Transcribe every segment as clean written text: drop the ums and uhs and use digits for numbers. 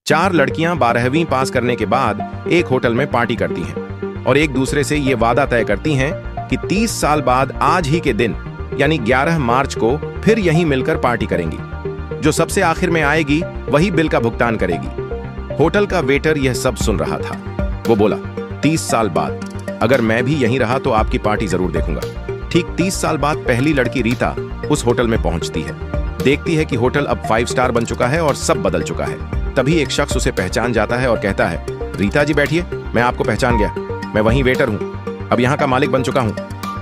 4 लड़कियां 12वीं पास करने के बाद एक होटल में पार्टी करती हैं और एक दूसरे से ये वादा तय करती हैं कि 30 साल बाद आज ही के दिन यानी 11 मार्च को फिर यहीं मिलकर पार्टी करेंगी। जो सबसे आखिर में आएगी वही बिल का भुगतान करेगी। होटल का वेटर यह सब सुन रहा था। वो बोला, 30 साल बाद अगर मैं भी यहीं रहा तो आपकी पार्टी जरूर देखूंगा। ठीक 30 साल बाद पहली लड़की रीता उस होटल में पहुंचती है। देखती है कि होटल अब 5 स्टार बन चुका है और सब बदल चुका है। तभी एक शख्स उसे पहचान जाता है और कहता है, रीता जी बैठिए, मैं आपको पहचान गया, मैं वहीं वेटर हूँ, अब यहाँ का मालिक बन चुका हूँ।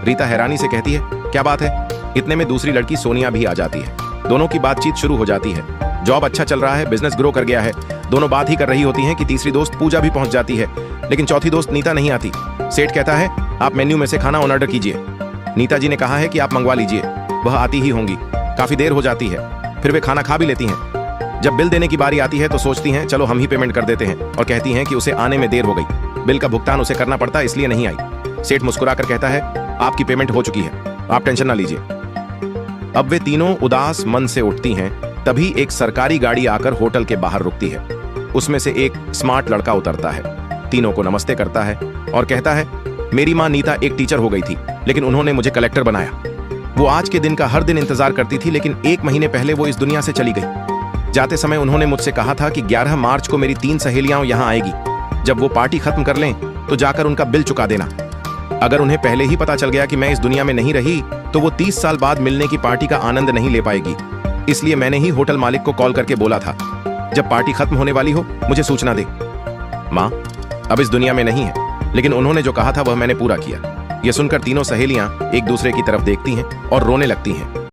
रीता हैरानी से कहती है, क्या बात है? इतने में दूसरी लड़की सोनिया भी आ जाती है। दोनों की बातचीत शुरू हो जाती है। जॉब अच्छा चल रहा है, बिजनेस ग्रो कर गया है। दोनों बात ही कर रही होती हैं कि तीसरी दोस्त पूजा भी पहुंच जाती है, लेकिन चौथी दोस्त नीता नहीं आती। सेठ कहता है, आप मेन्यू में से खाना ऑर्डर कीजिए। नीता जी ने कहा है कि आप मंगवा लीजिए, वह आती ही होंगी। काफी देर हो जाती है, फिर वे खाना खा भी लेती हैं। जब बिल देने की बारी आती है तो सोचती हैं चलो हम ही पेमेंट कर देते हैं और कहती हैं कि उसे आने में देर हो गई, बिल का भुगतान उसे करना पड़ता इसलिए नहीं आई। सेठ मुस्कुराकर कहता है, आपकी पेमेंट हो चुकी है, आप टेंशन ना लीजिए। अब वे तीनों उदास मन से उठती हैं। तभी एक सरकारी गाड़ी आकर होटल के बाहर रुकती है। उसमें से एक स्मार्ट लड़का उतरता है, तीनों को नमस्ते करता है और कहता है, मेरी माँ नीता एक टीचर हो गई थी, लेकिन उन्होंने मुझे कलेक्टर बनाया। वो आज के दिन का हर दिन इंतजार करती थी, लेकिन 1 महीने पहले वो इस दुनिया से चली गई। जाते समय उन्होंने मुझसे कहा था कि 11 मार्च को मेरी 3 सहेलियां यहाँ आएगी। जब वो पार्टी खत्म कर लें तो जाकर उनका बिल चुका देना। अगर उन्हें पहले ही पता चल गया कि मैं इस दुनिया में नहीं रही तो वो 30 साल बाद मिलने की पार्टी का आनंद नहीं ले पाएगी। इसलिए मैंने ही होटल मालिक को कॉल करके बोला था, जब पार्टी खत्म होने वाली हो मुझे सूचना दे। माँ अब इस दुनिया में नहीं है, लेकिन उन्होंने जो कहा था वह मैंने पूरा किया। यह सुनकर तीनों सहेलियां एक दूसरे की तरफ देखती हैं और रोने लगती हैं।